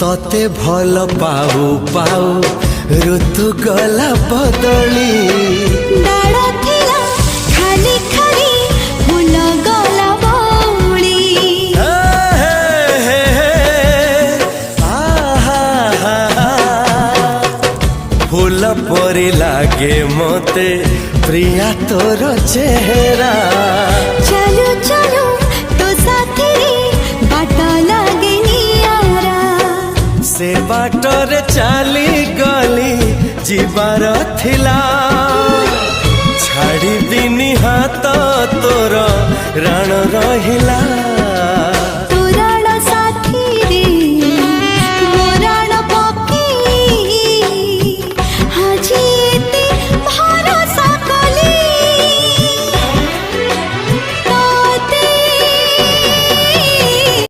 तते भल पाऊ पाऊ ऋतु गला बदली डाळ थिला खाली खाली फूल गला बौली फूल परी लागे मते प्रिया तोर चेहरा चलो चलो तो साथी बाट लागे नियारा से बाटरे चली गली जीवार थिला छाड़ी दिनी हाथ तोर राण रहिला।